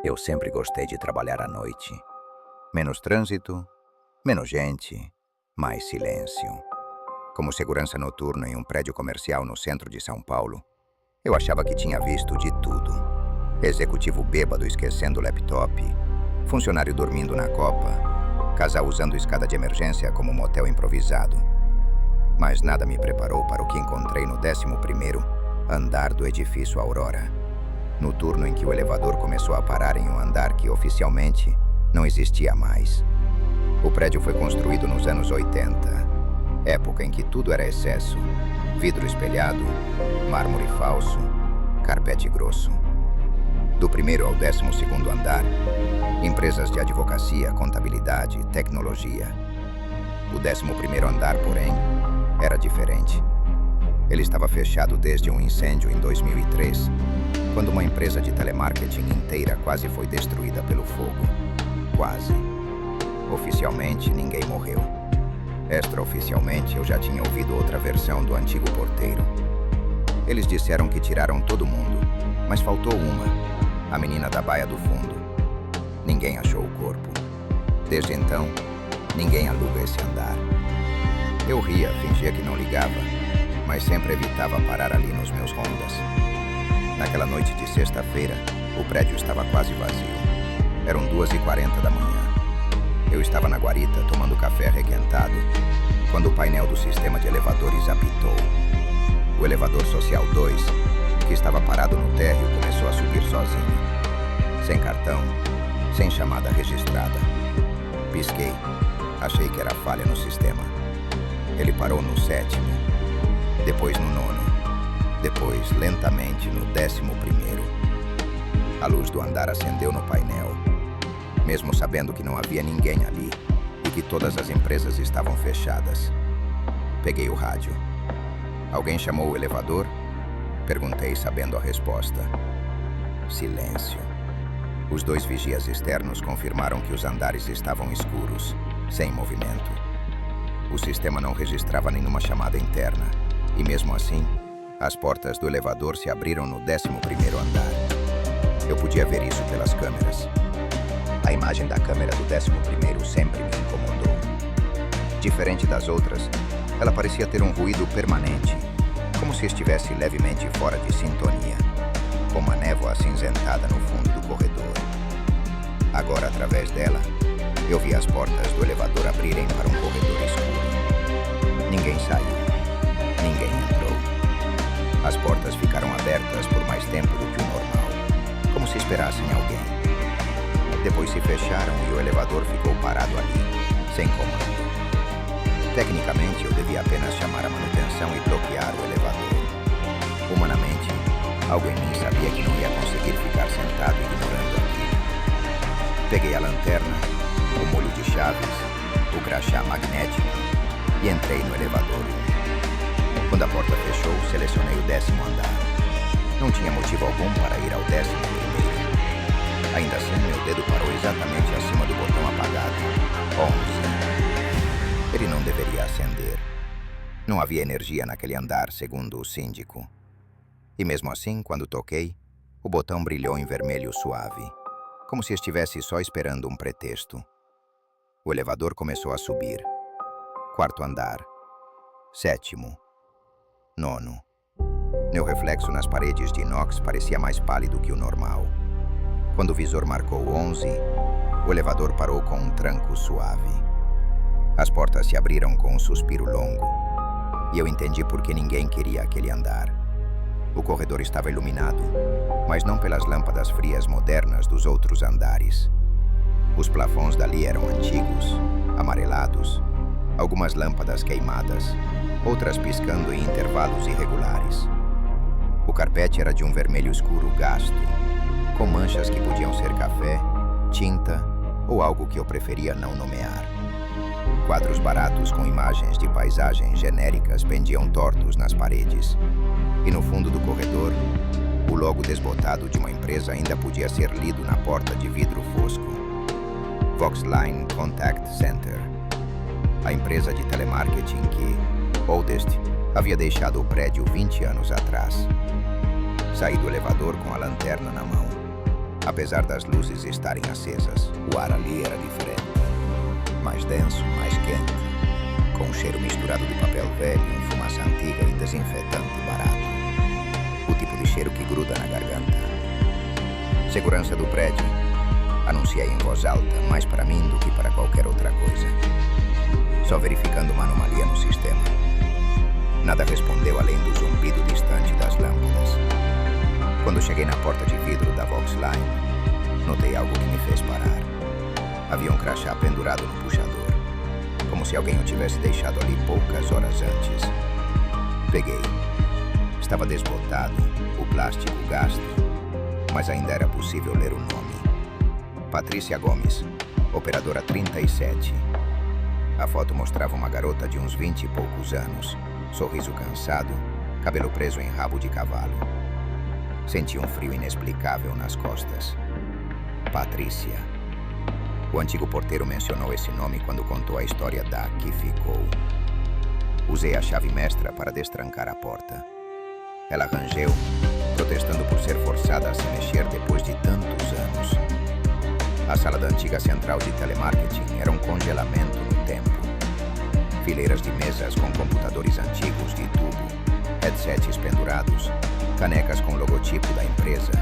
Eu sempre gostei de trabalhar à noite. Menos trânsito, menos gente, mais silêncio. Como segurança noturno em um prédio comercial no centro de São Paulo, eu achava que tinha visto de tudo. Executivo bêbado esquecendo o laptop, funcionário dormindo na copa, casal usando escada de emergência como motel improvisado. Mas nada me preparou para o que encontrei no 11º andar do edifício Aurora. No turno em que o elevador começou a parar em um andar que oficialmente não existia mais. O prédio foi construído nos anos 80, época em que tudo era excesso: vidro espelhado, mármore falso, carpete grosso. Do primeiro ao 12º andar, empresas de advocacia, contabilidade, tecnologia. O 11º andar, porém, era diferente. Ele estava fechado desde um incêndio em 2003, quando uma empresa de telemarketing inteira quase foi destruída pelo fogo. Quase. Oficialmente, ninguém morreu. Extraoficialmente, eu já tinha ouvido outra versão do antigo porteiro. Eles disseram que tiraram todo mundo, mas faltou uma, a menina da Baía do Fundo. Ninguém achou o corpo. Desde então, ninguém aluga esse andar. Eu ria, fingia que não ligava, mas sempre evitava parar ali nos meus rondas. Naquela noite de sexta-feira, o prédio estava quase vazio. Eram 2h40 da manhã. Eu estava na guarita tomando café requentado, quando o painel do sistema de elevadores apitou. O elevador social 2, que estava parado no térreo, começou a subir sozinho. Sem cartão, sem chamada registrada. Pisquei. Achei que era falha no sistema. Ele parou no 7º, depois no 9º, depois, lentamente, no 11º. A luz do andar acendeu no painel, mesmo sabendo que não havia ninguém ali e que todas as empresas estavam fechadas. Peguei o rádio. Alguém chamou o elevador? Perguntei, sabendo a resposta. Silêncio. Os 2 vigias externos confirmaram que os andares estavam escuros, sem movimento. O sistema não registrava nenhuma chamada interna, e mesmo assim, as portas do elevador se abriram no 11º andar. Eu podia ver isso pelas câmeras. A imagem da câmera do 11º sempre me incomodou. Diferente das outras, ela parecia ter um ruído permanente, como se estivesse levemente fora de sintonia, com uma névoa acinzentada no fundo do corredor. Agora, através dela, eu vi as portas do elevador abrirem para um corredor escuro. Ninguém saiu. Ninguém entrou. As portas ficaram abertas por mais tempo do que o normal, como se esperassem alguém. Depois se fecharam e o elevador ficou parado ali, sem comando. Tecnicamente, eu devia apenas chamar a manutenção e bloquear o elevador. Humanamente, algo em mim sabia que não ia conseguir ficar sentado ignorando aquilo. Peguei a lanterna, o molho de chaves, o crachá magnético e entrei no elevador. Quando a porta fechou, selecionei o 10º andar. Não tinha motivo algum para ir ao 11º. Ainda assim, meu dedo parou exatamente acima do botão apagado. 11. Ele não deveria acender. Não havia energia naquele andar, segundo o síndico. E mesmo assim, quando toquei, o botão brilhou em vermelho suave, como se estivesse só esperando um pretexto. O elevador começou a subir. 4º andar. 7º. 9º. Meu reflexo nas paredes de inox parecia mais pálido que o normal. Quando o visor marcou 11, o elevador parou com um tranco suave. As portas se abriram com um suspiro longo, e eu entendi por que ninguém queria aquele andar. O corredor estava iluminado, mas não pelas lâmpadas frias modernas dos outros andares. Os plafons dali eram antigos, amarelados, algumas lâmpadas queimadas, outras piscando em intervalos irregulares. O carpete era de um vermelho escuro gasto, com manchas que podiam ser café, tinta ou algo que eu preferia não nomear. Quadros baratos com imagens de paisagens genéricas pendiam tortos nas paredes. E no fundo do corredor, o logo desbotado de uma empresa ainda podia ser lido na porta de vidro fosco. Voxline Contact Center. A empresa de telemarketing que, Oldest, havia deixado o prédio 20 anos atrás. Saí do elevador com a lanterna na mão. Apesar das luzes estarem acesas, o ar ali era diferente. Mais denso, mais quente, com um cheiro misturado de papel velho, fumaça antiga e desinfetante barato. O tipo de cheiro que gruda na garganta. Segurança do prédio. Anunciei em voz alta, mais para mim do que para qualquer outra coisa. Só verificando uma anomalia no sistema. Nada respondeu além do zumbido distante das lâmpadas. Quando cheguei na porta de vidro da Voxline, notei algo que me fez parar. Havia um crachá pendurado no puxador, como se alguém o tivesse deixado ali poucas horas antes. Peguei. Estava desbotado, o plástico gasto, mas ainda era possível ler o nome. Patrícia Gomes, operadora 37. A foto mostrava uma garota de uns 20 e poucos anos, sorriso cansado, cabelo preso em rabo de cavalo. Senti um frio inexplicável nas costas. Patrícia. O antigo porteiro mencionou esse nome quando contou a história da que ficou. Usei a chave mestra para destrancar a porta. Ela rangeu, protestando por ser forçada a se mexer depois de tantos anos. A sala da antiga central de telemarketing era um congelamento no tempo. Fileiras de mesas com computadores antigos de tubo, headsets pendurados, canecas com logotipo da empresa,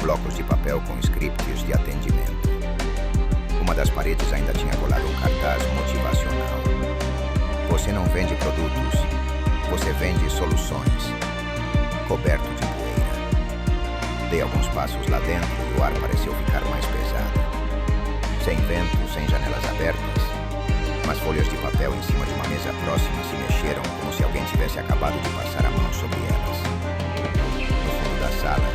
blocos de papel com scripts de atendimento. Uma das paredes ainda tinha colado um cartaz motivacional. Você não vende produtos, você vende soluções. Coberto de poeira. Dei alguns passos lá dentro e o ar pareceu ficar mais pesado. Sem vento, sem janelas abertas, mas folhas de papel em cima de uma mesa próxima se mexeram como se alguém tivesse acabado de passar a mão sobre elas. No fundo da sala,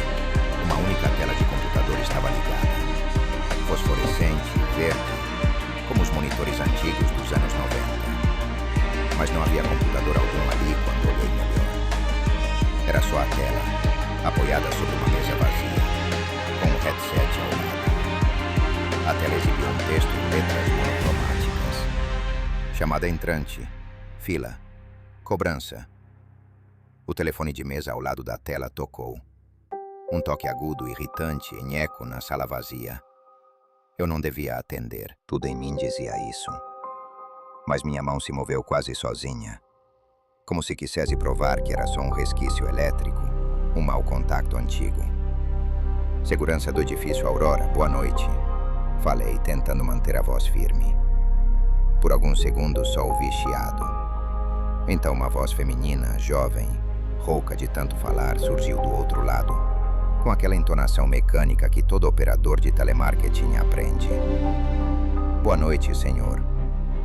uma única tela de computador estava ligada. Fosforescente, verde, como os monitores antigos dos anos 90. Mas não havia computador algum ali quando olhei melhor. Era só a tela, apoiada sobre uma mesa vazia, com um headset ao lado. A tela exibia um texto em letras monocromáticas. Chamada entrante, fila, cobrança. O telefone de mesa ao lado da tela tocou. Um toque agudo, irritante, em eco na sala vazia. Eu não devia atender. Tudo em mim dizia isso. Mas minha mão se moveu quase sozinha. Como se quisesse provar que era só um resquício elétrico, um mau contato antigo. Segurança do edifício Aurora, boa noite. Falei, tentando manter a voz firme. Por alguns segundos só ouvi chiado. Então uma voz feminina, jovem, rouca de tanto falar, surgiu do outro lado, com aquela entonação mecânica que todo operador de telemarketing aprende. Boa noite, senhor.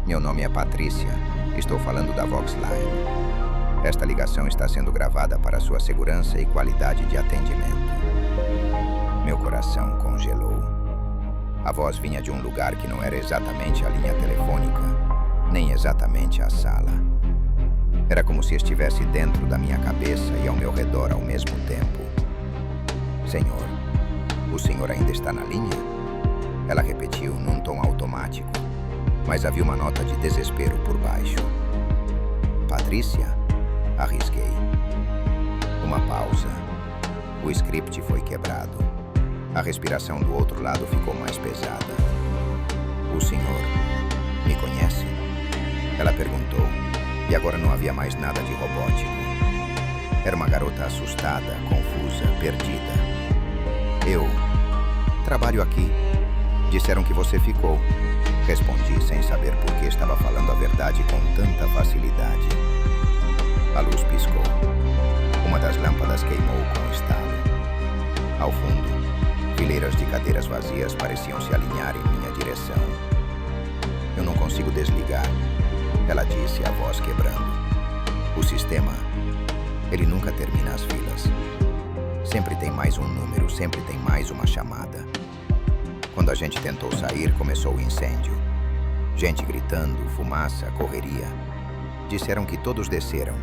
Meu nome é Patrícia. Estou falando da Voxline. Esta ligação está sendo gravada para sua segurança e qualidade de atendimento. Meu coração congelou. A voz vinha de um lugar que não era exatamente a linha telefônica, nem exatamente a sala. Era como se estivesse dentro da minha cabeça e ao meu redor ao mesmo tempo. Senhor, o senhor ainda está na linha? Ela repetiu num tom automático, mas havia uma nota de desespero por baixo. Patrícia? Arrisquei. Uma pausa. O script foi quebrado. A respiração do outro lado ficou mais pesada. O senhor me conhece? Ela perguntou, e agora não havia mais nada de robótico. Era uma garota assustada, confusa, perdida. Eu trabalho aqui. Disseram que você ficou. Respondi sem saber por que estava falando a verdade com tanta facilidade. A luz piscou. Uma das lâmpadas queimou com estalo. Ao fundo, fileiras de cadeiras vazias pareciam se alinhar em minha direção. Eu não consigo desligar, ela disse, a voz quebrando. O sistema, ele nunca termina as filas. Sempre tem mais um número, sempre tem mais uma chamada. Quando a gente tentou sair, começou o incêndio. Gente gritando, fumaça, correria. Disseram que todos desceram.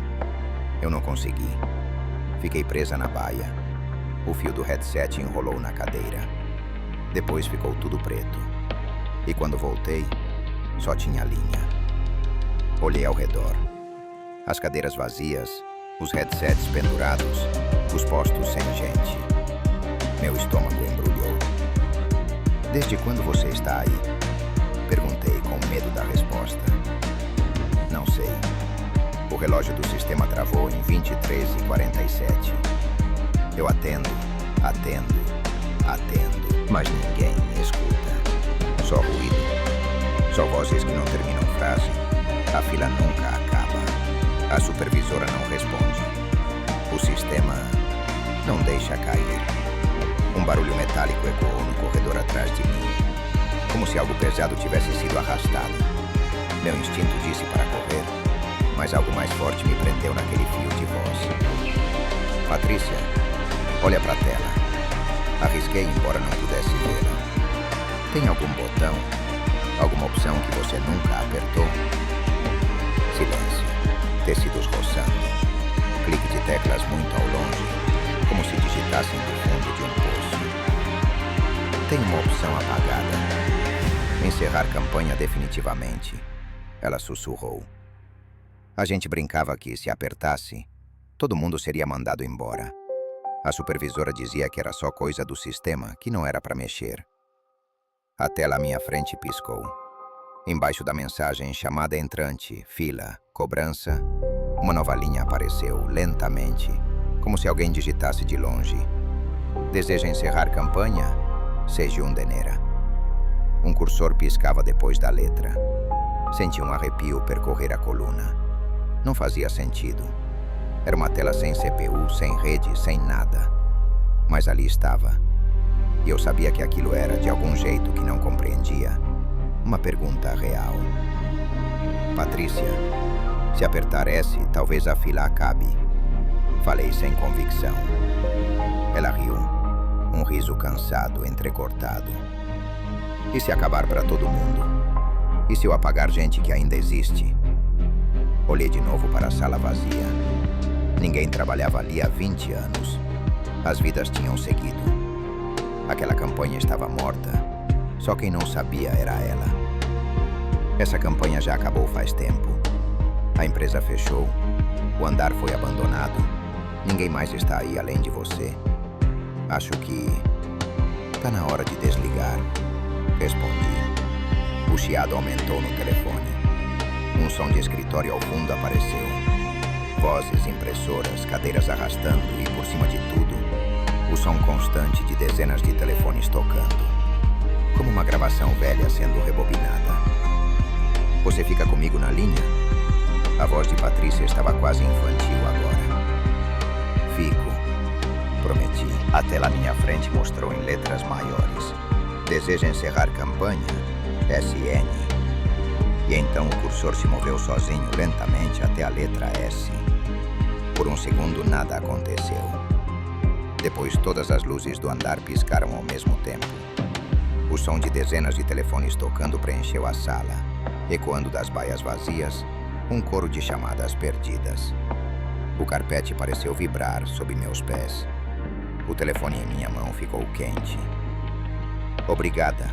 Eu não consegui. Fiquei presa na baia. O fio do headset enrolou na cadeira. Depois ficou tudo preto. E quando voltei, só tinha linha. Olhei ao redor. As cadeiras vazias, os headsets pendurados, os postos sem gente. Meu estômago embrulhou. Desde quando você está aí? Perguntei com medo da resposta. Não sei. O relógio do sistema travou em 23h47. Eu atendo, mas ninguém me escuta. Só ruído. Só vozes que não terminam frase. A fila nunca acaba. A supervisora não responde. O sistema não deixa cair. Um barulho metálico ecoou no corredor atrás de mim, como se algo pesado tivesse sido arrastado. Meu instinto disse para correr, mas algo mais forte me prendeu naquele fio de voz. Patrícia, olha para a tela. Arrisquei, embora não pudesse vê-la. Tem algum botão? Alguma opção que você nunca apertou? Silêncio. Tecidos roçando. Clique de teclas muito ao longe, como se digitassem do fundo de um poço. Tem uma opção apagada. Encerrar campanha definitivamente. Ela sussurrou. A gente brincava que, se apertasse, todo mundo seria mandado embora. A supervisora dizia que era só coisa do sistema, que não era para mexer. A tela à minha frente piscou. Embaixo da mensagem chamada entrante, fila, cobrança, uma nova linha apareceu, lentamente, como se alguém digitasse de longe. Deseja encerrar campanha? Seja um denera. Um cursor piscava depois da letra. Senti um arrepio percorrer a coluna. Não fazia sentido. Era uma tela sem CPU, sem rede, sem nada. Mas ali estava. E eu sabia que aquilo era, de algum jeito que não compreendia, uma pergunta real. Patrícia, se apertar S, talvez a fila acabe. Falei sem convicção. Ela riu. Um riso cansado, entrecortado. E se acabar para todo mundo? E se eu apagar gente que ainda existe? Olhei de novo para a sala vazia. Ninguém trabalhava ali há 20 anos. As vidas tinham seguido. Aquela campanha estava morta. Só quem não sabia era ela. Essa campanha já acabou faz tempo. A empresa fechou. O andar foi abandonado. Ninguém mais está aí além de você. Acho que tá na hora de desligar. Respondi. O chiado aumentou no telefone. Um som de escritório ao fundo apareceu. Vozes, impressoras, cadeiras arrastando e, por cima de tudo, o som constante de dezenas de telefones tocando. Como uma gravação velha sendo rebobinada. Você fica comigo na linha? A voz de Patrícia estava quase infantil agora. Fico, prometi. A tela à minha frente mostrou em letras maiores. Deseja encerrar campanha? SN. E então o cursor se moveu sozinho lentamente até a letra S. Por um segundo nada aconteceu. Depois todas as luzes do andar piscaram ao mesmo tempo. O som de dezenas de telefones tocando preencheu a sala, ecoando das baias vazias, um coro de chamadas perdidas. O carpete pareceu vibrar sob meus pés. O telefone em minha mão ficou quente. Obrigada.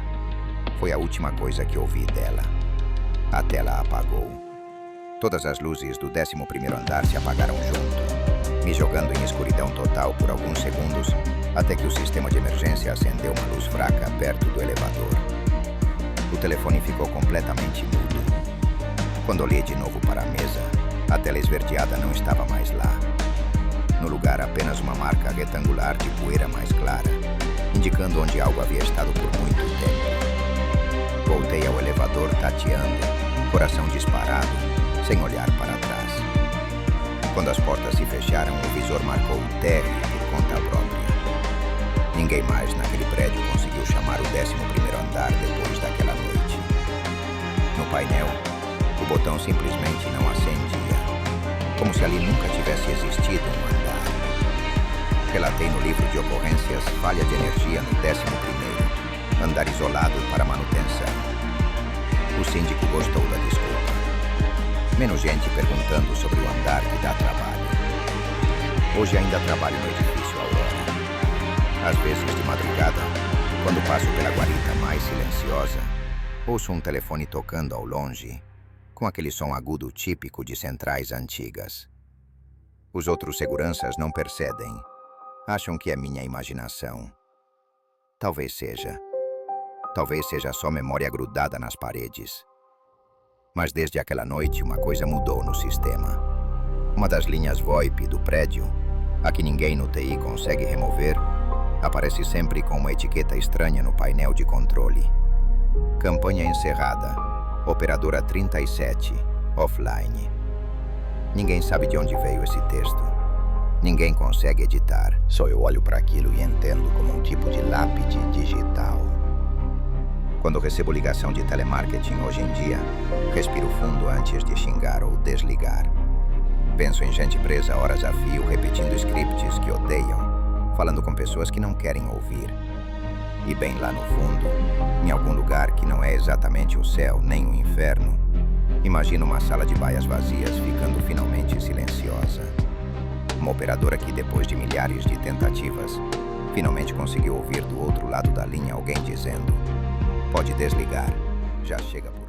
Foi a última coisa que ouvi dela. A tela apagou. Todas as luzes do 11º andar se apagaram junto, me jogando em escuridão total por alguns segundos, até que o sistema de emergência acendeu uma luz fraca perto do elevador. O telefone ficou completamente mudo. Quando olhei de novo para a mesa, a tela esverdeada não estava mais lá. No lugar, apenas uma marca retangular de poeira mais clara, indicando onde algo havia estado por muito tempo. Voltei ao elevador tateando, coração disparado, sem olhar para trás. Quando as portas se fecharam, o visor marcou um térreo por conta própria. Ninguém mais naquele prédio conseguiu chamar o 11º andar depois daquela noite. No painel, o botão simplesmente não acendia, como se ali nunca tivesse existido um andar. Relatei no livro de ocorrências falha de energia no 11º, andar isolado para manutenção. O síndico gostou da desculpa. Menos gente perguntando sobre o andar que dá trabalho. Hoje ainda trabalho no edifício Aurora. Às vezes de madrugada, quando passo pela guarita mais silenciosa, ouço um telefone tocando ao longe, com aquele som agudo típico de centrais antigas. Os outros seguranças não percebem. Acham que é minha imaginação. Talvez seja. Talvez seja só memória grudada nas paredes. Mas desde aquela noite, uma coisa mudou no sistema. Uma das linhas VoIP do prédio, a que ninguém no TI consegue remover, aparece sempre com uma etiqueta estranha no painel de controle. Campanha encerrada. Operadora 37, offline. Ninguém sabe de onde veio esse texto. Ninguém consegue editar. Só eu olho para aquilo e entendo como um tipo de lápide digital. Quando recebo ligação de telemarketing hoje em dia, respiro fundo antes de xingar ou desligar. Penso em gente presa horas a fio, repetindo scripts que odeiam, falando com pessoas que não querem ouvir. E bem lá no fundo, em algum lugar que não é exatamente o céu nem o inferno, imagino uma sala de baias vazias ficando finalmente silenciosa. Uma operadora que, depois de milhares de tentativas, finalmente conseguiu ouvir do outro lado da linha alguém dizendo: "Pode desligar, já chega por..."